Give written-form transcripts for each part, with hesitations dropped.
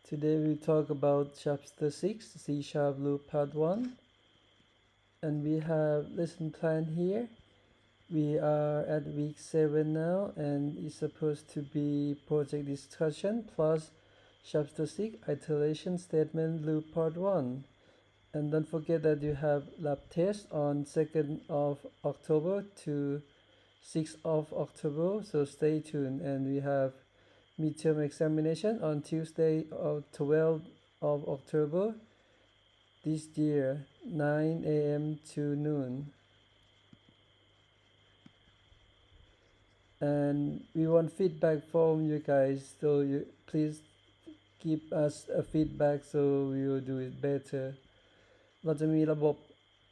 Today we talk about chapter 6, C# loop part 1, and we have lesson plan here. We are at week 7 now, and it's supposed to be project discussion plus chapter 6 iteration statement loop part 1. And don't forget that you have lab test on 2nd of October to 6th of October, so stay tuned. And we have midterm examination on Tuesday of 12th of October this year, 9 a.m. to noon. And we want feedback from you guys, so you please give us a feedback so we will do it better. เราจะมีระบบ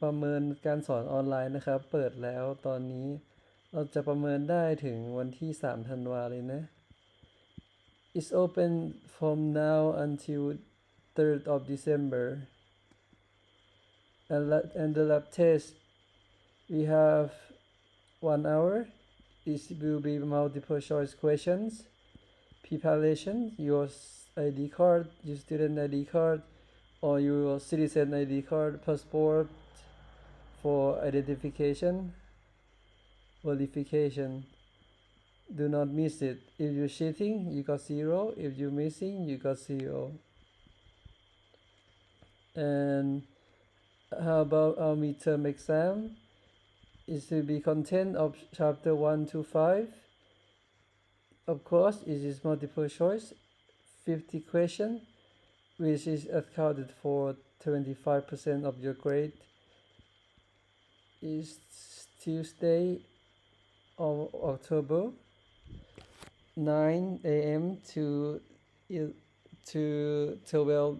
ประเมินการสอนออนไลน์นะครับเปิดแล้วตอนนี้เราจะประเมินได้ถึงวันที่3ธันวาเลยนะ It's open from now until 3rd of December. And the lab test, we have 1 hour. It will be multiple choice questions, preparation, your ID card, your student ID card, or your citizen ID card, passport for identification, verification. Do not miss it. If you're cheating, you got 0. If you're missing, you got 0. And how about our midterm exam? It will be content of chapter 1 to 5. Of course, it is multiple choice, 50 questions, which is accounted for 25% of your grade. It's Tuesday of October, 9 a.m. to 12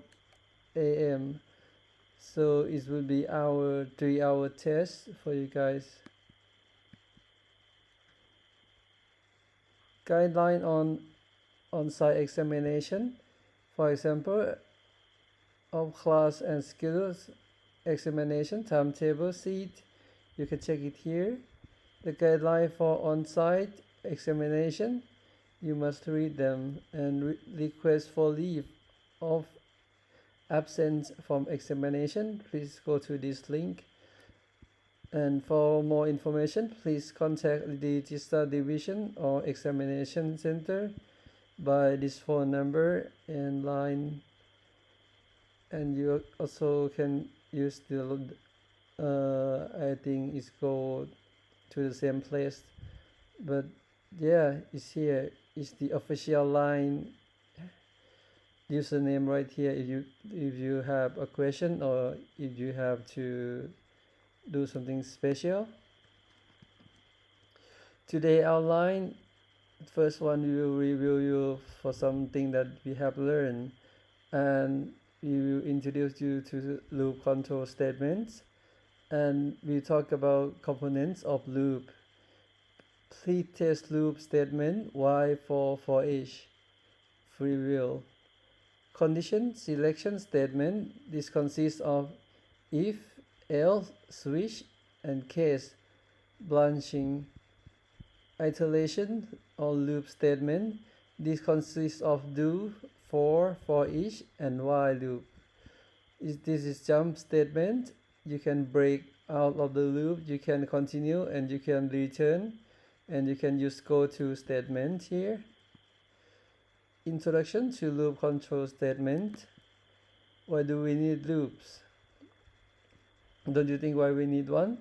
a.m. So it will be our 3-hour test for you guys. Guideline on on-site examination, for example, of class and skills examination timetable sheet. You can check it here. The guideline for on-site examination, you must read them, and request for leave of absence from examination, please go to this link. And for more information, please contact the Register Division or Examination Center by this phone number and line. And you also can use the I think it's go to the same place, but yeah, it's here. It's the official line username right here. If you have a question or if you have to do something special. Today outline, first one we will review you for something that we have learned, and we will introduce you to loop control statements, and we talk about components of loop. Please test loop statement Y for each. Free will. Condition selection statement. This consists of if, else, switch, and case branching. Iteration or loop statement. This consists of do, for each, and while loop. This is jump statement. You can break out of the loop, you can continue, and you can return, and you can use go to statement here. Introduction to loop control statement. Why do we need loops? Don't you think why we need one?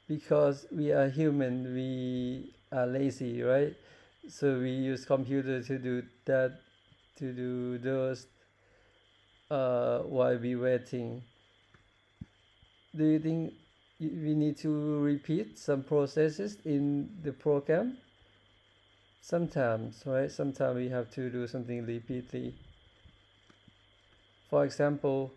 Because we are human, we are lazy, right? So we use computer to do that, to do those while we waiting. Do you think we need to repeat some processes in the program? Sometimes, right? Sometimes we have to do something repeatedly. For example,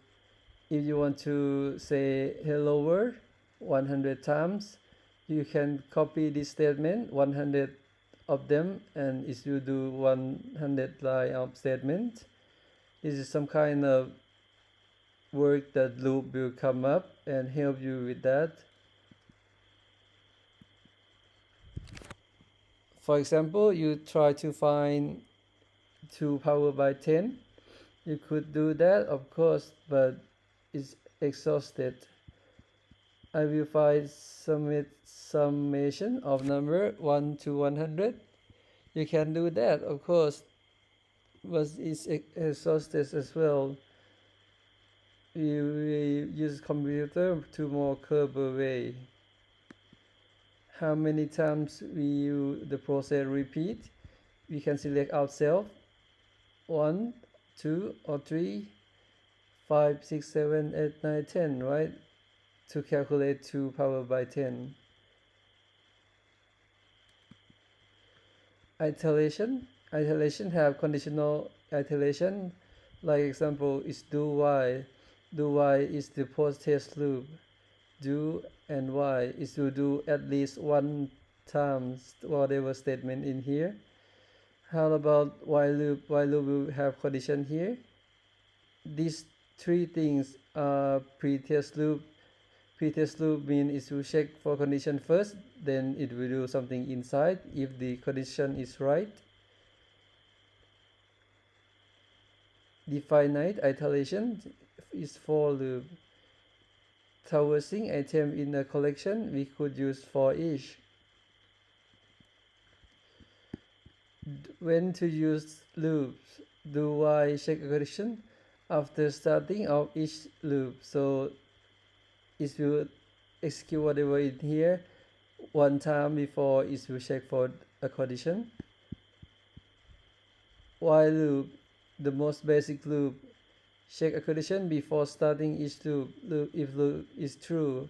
if you want to say hello world 100 times, you can copy this statement 100 of them, and if you do 100 line of statement, this is some kind of work that loop will come up and help you with that. For example, you try to find 2 powered by 10 You could do that, of course, but it's exhausted. I will find summation of number 1 to 100. You can do that, of course, but it's exhausted as well. We use computer to more clever way. How many times we use the process repeat? We can select ourselves 1, 2, or 3, 5, 6, 7, 8, 9, 10, right? To calculate 2 powered by 10. Iteration have conditional iteration. Like example is do while. Do while is the post-test loop. Do and while is to do at least one times whatever statement in here. How about while loop? While loop will have condition here. These three things are pre-test loop. Pre-test loop means it will check for condition first, then it will do something inside if the condition is right. Definite iteration is for loop. Traversing item in a collection, we could use for each. When to use loops? Do while check a condition after starting of each loop. So it will execute whatever in here one time before it will check for a condition. While loop, the most basic loop, check a condition before starting each loop. If loop is true,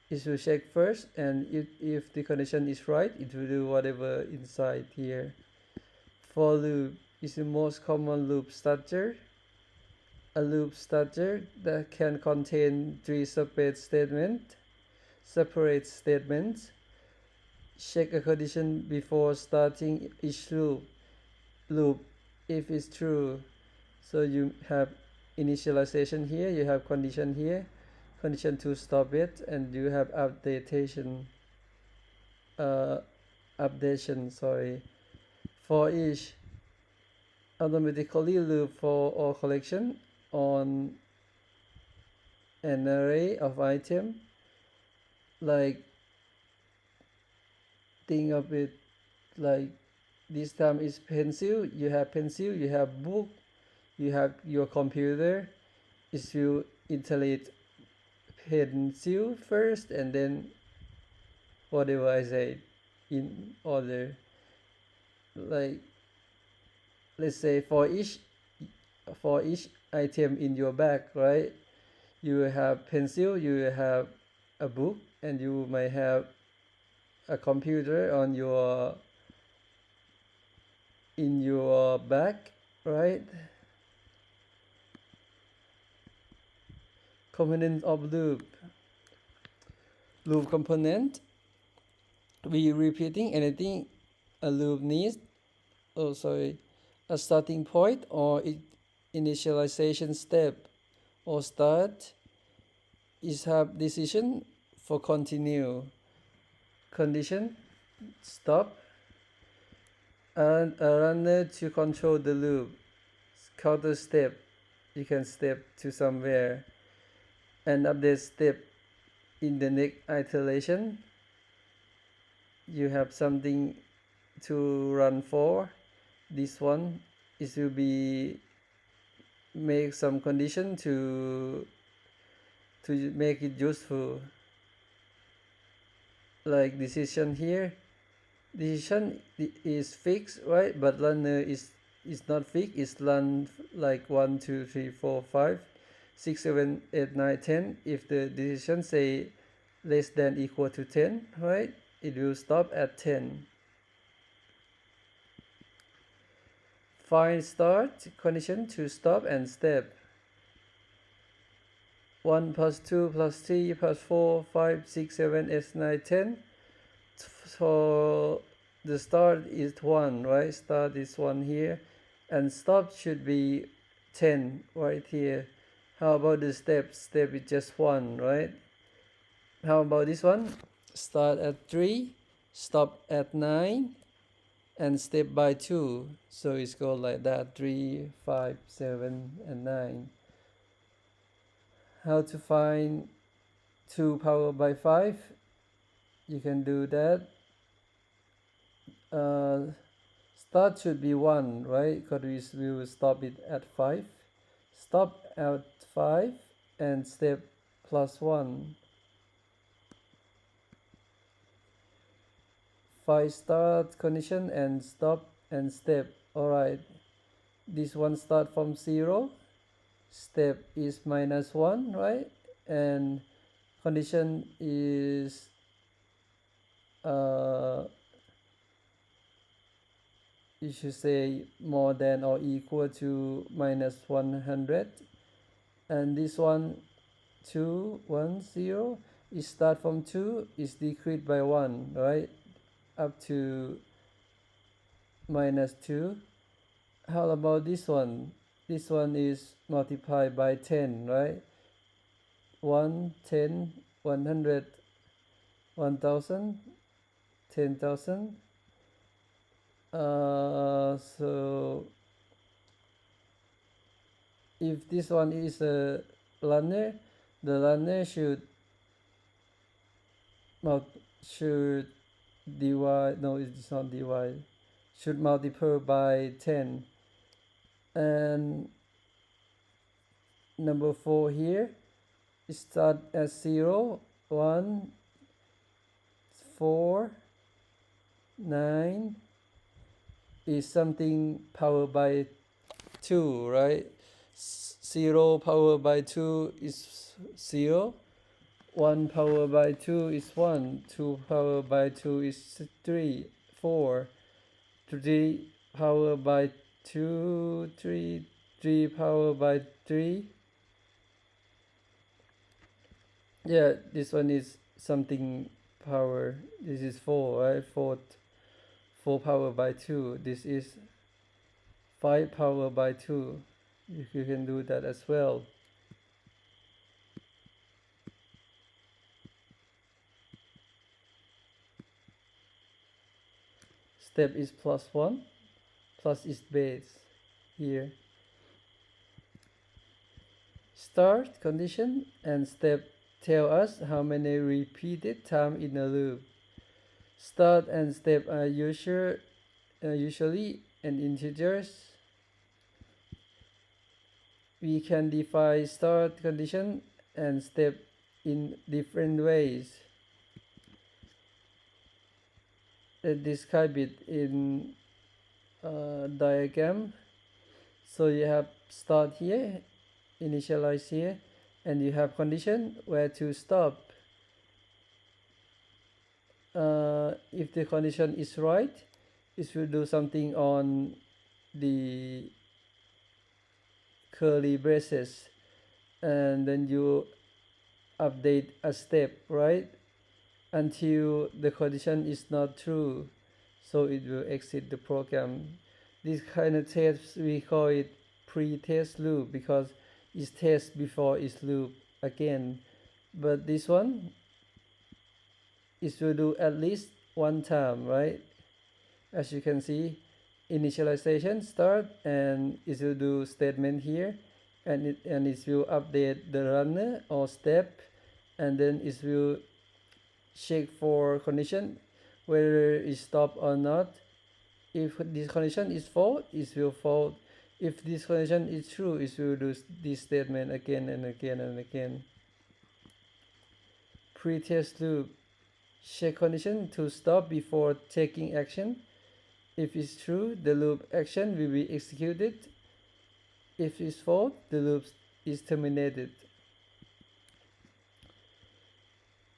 it will check first, and if the condition is right, it will do whatever inside here. For loop is the most common loop structure. A loop structure that can contain 3 separate statements. Check a condition before starting each loop if it's true. So you have initialization here, you have condition here, condition to stop it, and you have updation. For each, automatically loop for all collection on an array of item. Like think of it like this time is pencil, you have book, you have your computer. If you iterate pencil first and then whatever I said in order. Like let's say for each item in your bag, right? You have pencil, you have a book, and you may have a computer on in your bag, right? Component of loop component, we repeating anything a loop needs. A starting point or initialization step, or start is have decision for continue, condition stop, and a runner to control the loop, counter step, you can step to somewhere, and update step in the next iteration. You have something to run for. This one is to be make some condition to make it useful. Like decision here, decision is fixed, right? But runner is not fixed. It's run like 1, 2, 3, 4, 5, 6, 7, 8, 9, 10. If the decision say less than equal to 10, right? It will stop at 10. Find start condition to stop and step. 1 plus 2 plus 3 plus 4, 5, 6, 7, 8, 9, 10. So the start is 1, right? Start is 1 here, and stop should be 10 right here. How about the step? Step is just 1, right? How about this one? Start at 3, stop at 9, and step by 2. So it's called like that: 3, 5, 7, and 9. How to find 2 powered by 5? You can do that. Start should be 1, right? Because we will stop it at 5. Stop at 5 and step plus 1. 5 start condition and stop and step. Alright, this one start from 0. Step is -1, right? And condition is you should say more than or equal to -100. And this one 2 1 0 is start from 2 is decreased by 1, right, up to -2. How about this one? This one is multiplied by 10, right? 1 10 100 1000 10,000. So if this one is a learner, the learner should divide, no, it's not divide, should multiply by 10. And number 4 here, start at 0 1 4 9 is something powered by 2, right? 0 powered by 2 is 0. 1 powered by 2 is 1. 2 powered by 2 is 3 4. 3 powered by 2 3. 3 powered by 3. Yeah, this one is something power. This is 4, right? 4 powered by 2. This is 5 powered by 2. You can do that as well. Step is +1. Plus is base here. Start condition and step tell us how many repeated time in a loop. Start and step are usually an integers. We can define start condition and step in different ways. Describe it in diagram. So you have start here, initialize here, and you have condition where to stop. If the condition is right, it will do something on the curly braces, and then you update a step, right, until the condition is not true, so it will exit the program. This kind of test we call it pre-test loop because it's test before it's loop again. But this one is will do at least one time, right? As you can see, initialization start, and it will do statement here, and it will update the runner or step, and then it will check for condition whether it stop or not. If this condition is false, it will false. If this condition is true, it will do this statement again and again and again. Pre-test loop. Check condition to stop before taking action. If it's true, the loop action will be executed. If it's false, the loop is terminated.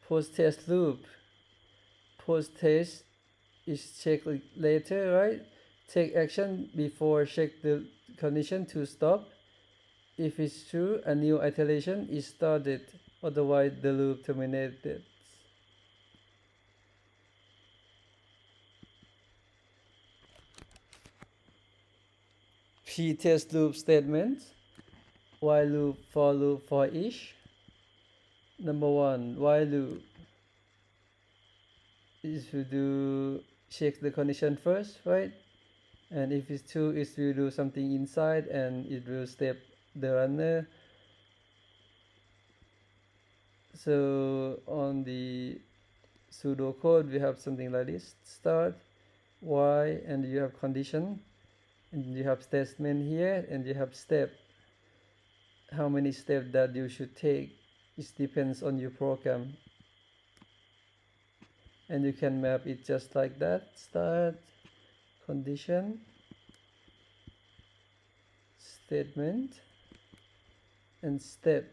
Post-test loop. Post-test is check later, right? Take action before check the condition to stop. If it's true, a new iteration is started. Otherwise, the loop terminated. P-test loop statements. While loop, for each. Number 1, while loop is to do check the condition first, right? And if it's true, it will do something inside and it will step the runner. So on the pseudocode we have something like this: start y, and you have condition, and you have statement here, and you have step. How many steps that you should take, it depends on your program, and you can map it just like that: start, condition, statement, and step.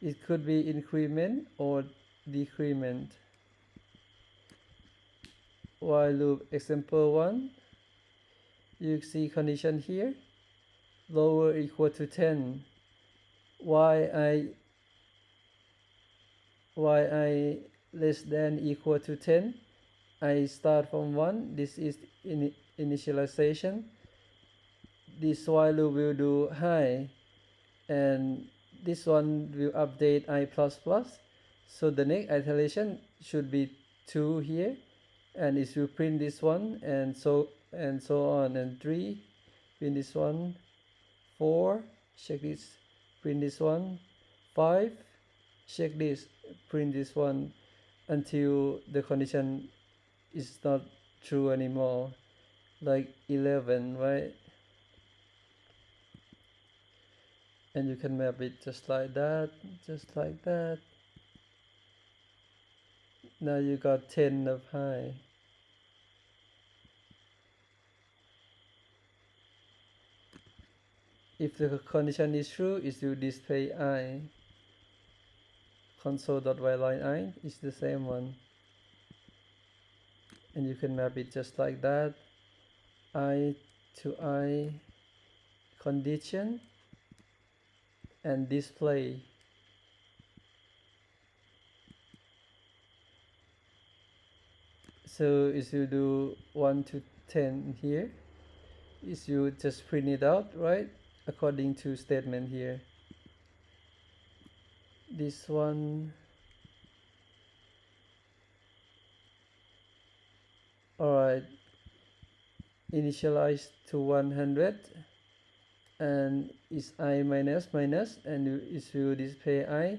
It could be increment or decrement. While loop example 1, you see condition here: lower equal to 10, yi less than equal to 10. I start from 1. This is initialization. This while loop will do high, and this one will update I++. So the next iteration should be 2 here, and it will print this one, and so on. And 3, print this one. 4, check this, print this one. 5, check this, print this one, until the condition is not true anymore, like 11, right? And you can map it just like that, just like that. Now you got 10 of high. If the condition is true, it will display I. Console.yline I is the same one. And you can map it just like that. I to I condition and display. So if you do 1 to 10 here, is you just print it out, right? According to statement here. This one, alright, initialize to 100, and is I minus, and it will display I.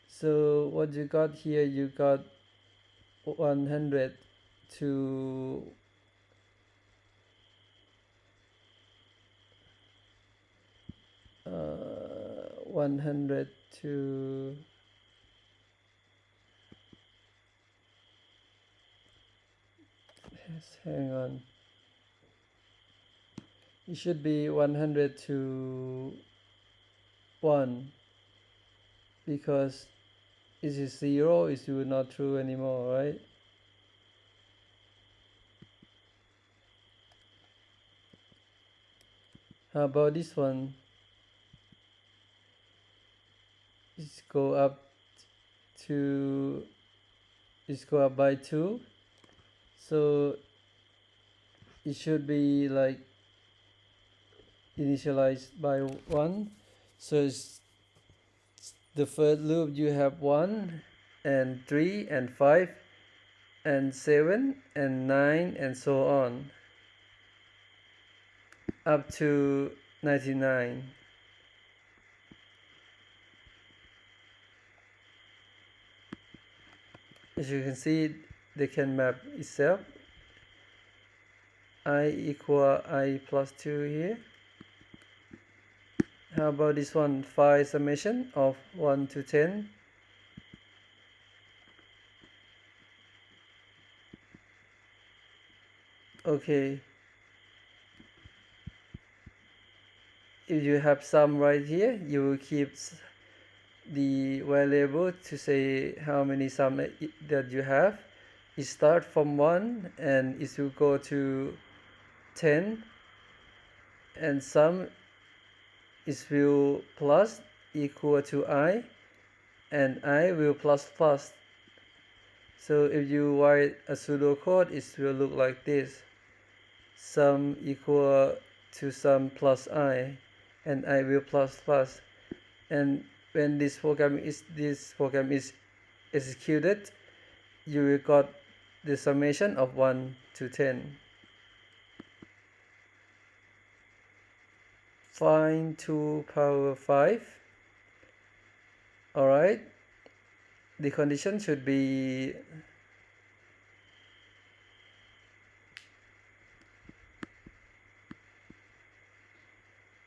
So what you got here, you got 100 to 100 to hang on, it should be 100 to 1, because this is 0, it will not true anymore, right? How about this one? Let's go up to, let's go up by 2, so it should be like initialized by 1. So it's the first loop you have 1 and 3 and 5 and 7 and 9 and so on up to 99. As you can see, they can map itself. I equal I plus 2 here. How about this one? 5 summation of 1 to 10. Okay. If you have sum right here, you will keep the variable to say how many sum that you have. It start from 1 and it will go to 10, and sum is will plus equal to I, and I will plus plus. So if you write a pseudocode, it will look like this: sum equal to sum plus I, and I will plus plus. And when this program is executed, you will got the summation of 1 to 10. Find 2 power 5. Alright, the condition should be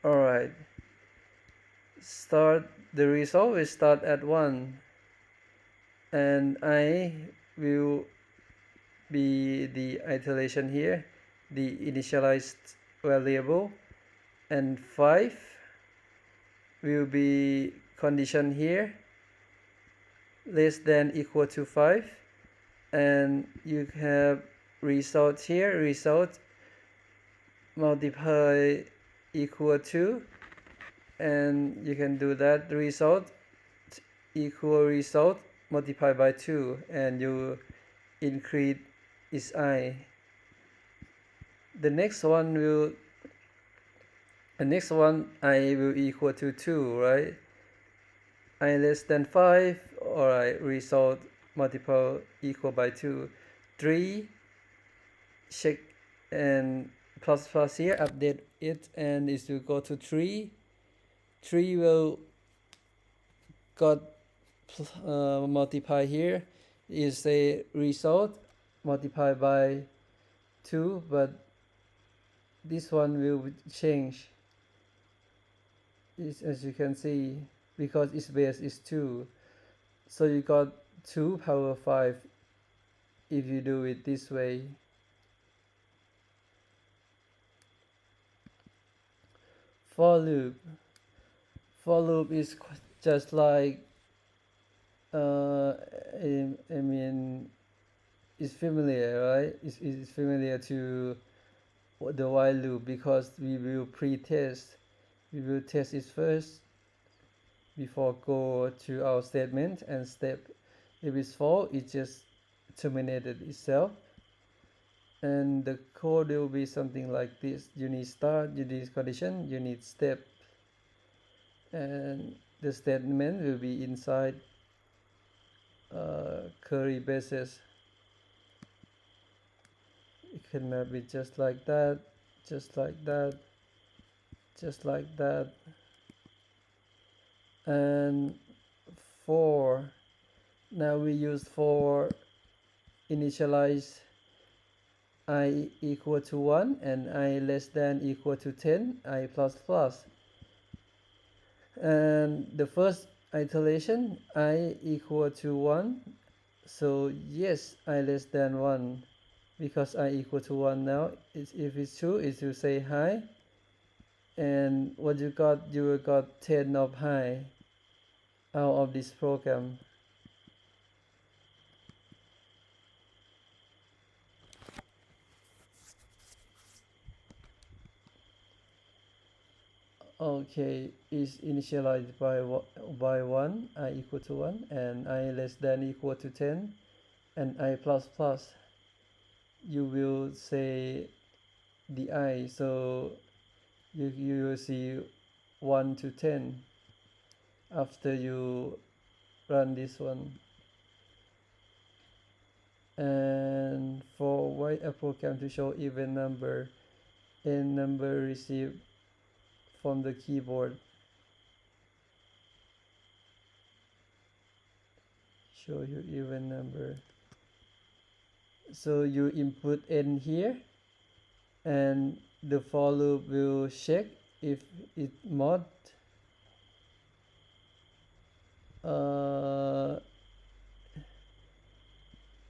alright. Start the result will start at 1, and I will be the iteration here, the initialized variable, and 5 will be condition here, less than equal to 5, and you have result here, result multiply equal to, and you can do that result equal result multiplied by 2, and you increase its I. The next one I will equal to 2, right? I less than 5, alright, result multiple equal by 2. 3, check, and plus plus here, update it, and it will go to 3. 3 will got multiply here is a result multiplied by 2, but this one will change, as you can see, because its base is 2. So you got 2 power 5 if you do it this way. For loop. For loop is just like I mean, it's familiar, right? It's familiar to the while loop, because we will pre-test. We will test it first before go to our statement and step. If it's false, it just terminated itself. And the code will be something like this. You need start, you need condition, you need step. And the statement will be inside curly braces. It cannot be just like that, just like that, just like that. And for, now we use for initialize I equal to 1 and I less than equal to 10, I plus plus. And the first iteration, I equal to 1, so yes, I less than 1, because I equal to 1 now. If it's true, it will say high, and what you got 10 of high out of this program. Okay, is initialized by 1, I equal to 1, and I less than equal to 10, and I plus plus. You will say the I, so you will see 1 to 10 after you run this one. And for write a program to show even number, n number received from the keyboard. Show you even number. So you input n here, and the for loop will check if it mod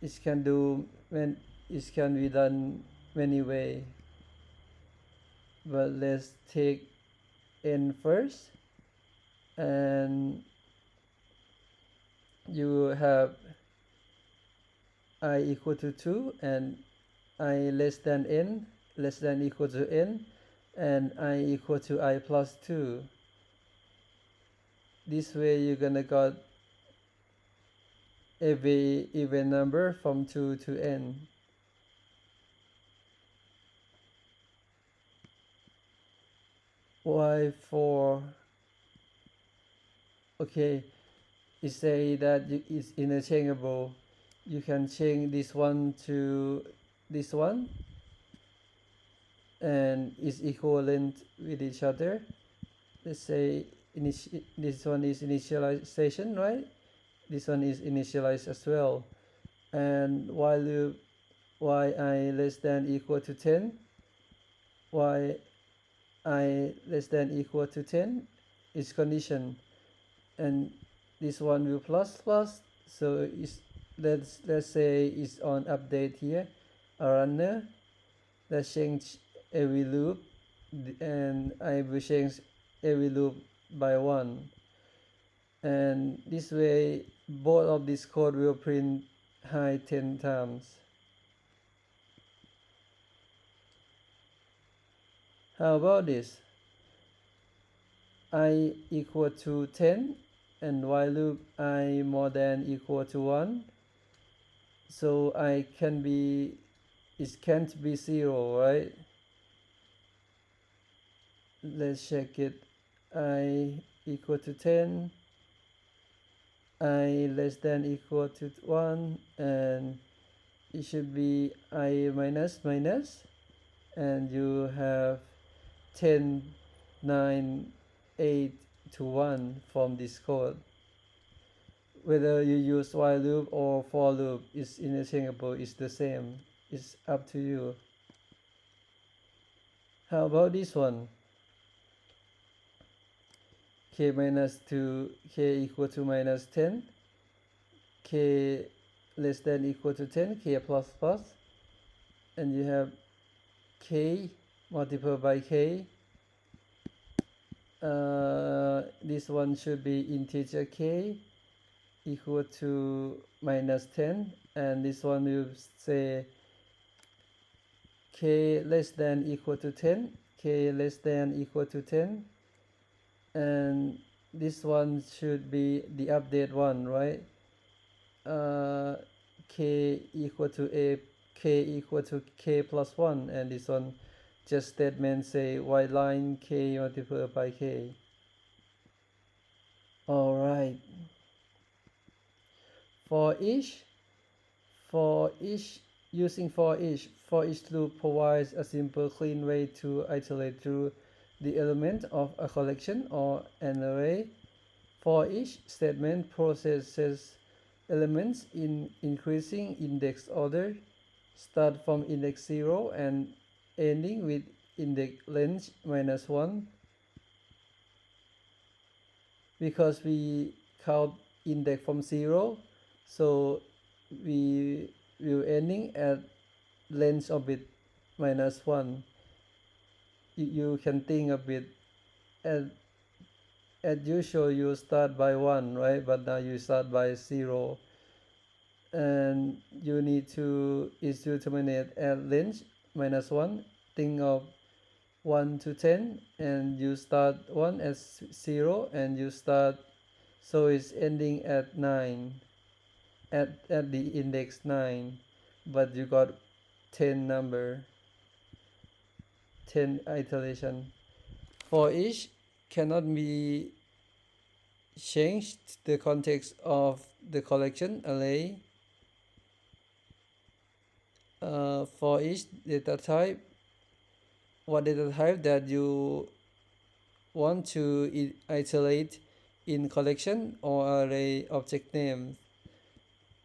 it can do when it can be done many way, but let's take n first, and you have I equal to 2 and I less than n, less than equal to n, and I equal to I plus 2. This way you're gonna got every even number from 2 to n. Why for, okay, it say that it's interchangeable. you can change this one to this one and is equivalent with each other. Let's say this one is initialization, right? This one is initialized as well. And while loop yi less than equal to 10, yi less than equal to 10 is condition, and this one will plus plus, so it's let's say it's on update here, a runner. Let's change every loop, and I will change every loop by 1, and this way both of this code will print high 10 times. How about this? I equal to 10 and while loop I more than equal to 1, so it can't be 0, right? Let's check it. I equal to 10, I less than equal to 1, and it should be I minus minus, and you have 10, 9, 8 to 1 from this code. Whether you use while loop or for loop is interchangeable, it's the same. It's up to you. How about this one? K minus 2, k equal to minus 10, k less than equal to 10, k plus plus, and you have k multiplied by k. This one should be integer k equal to minus 10, and this one will say k less than equal to 10, k less than equal to 10, and this one should be the update one, right? K equal to k equal to k plus 1, and this one just statement say white line k multiplied by k. Alright, for each using for each loop provides a simple clean way to iterate through the element of a collection or an array. For each statement processes elements in increasing index order, start from index 0 and ending with index length minus 1. Because we count index from 0, so we will ending at length of it minus 1. You can think of it as usual you start by 1, right? But now you start by 0, and you need to terminate at length minus 1. Think of 1 to 10, and you start 1 as 0, and you start, so it's ending at 9, at the index 9, but you got 10 number, 10 iteration. For each cannot be changed the context of the collection array. For each data type, what data type that you want to iterate in collection or array object name,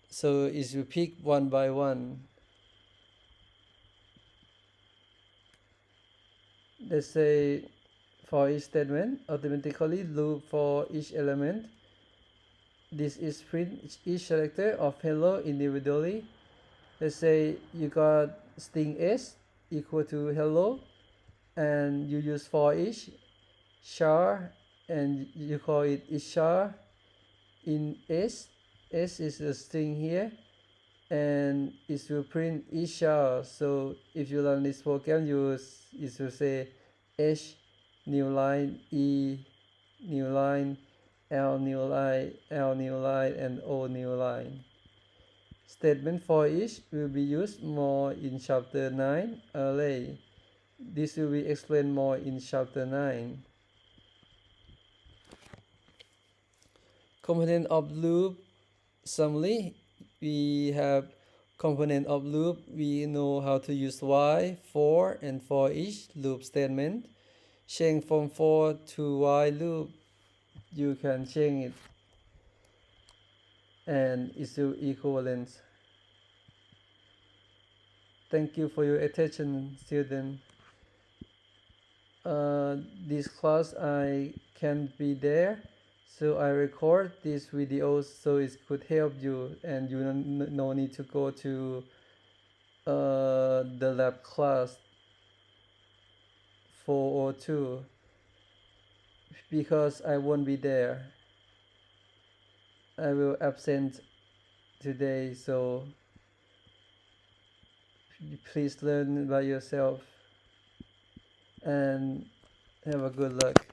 so is you pick one by one. Let's say for each statement automatically loop for each element. This is print each character of hello individually. Let's say you got string s equal to hello, and you use for each char, and you call it each char in s. S is a string here, and it will print each char. So if you run this program, it will say h new line, e new line, l new line, l new line, and o new line. Statement for each will be used more in chapter 9 array. This will be explained more in chapter 9. Component of loop summary. we have component of loop. We know how to use while, for, and for each loop statement. Change from for to while loop, you can change it and issue equivalence. Thank you for your attention, student. This class I can't be there, so I record this video so it could help you, and you no need to go to the lab class 402 because I won't be there. I will absent today, so please learn by yourself and have a good luck.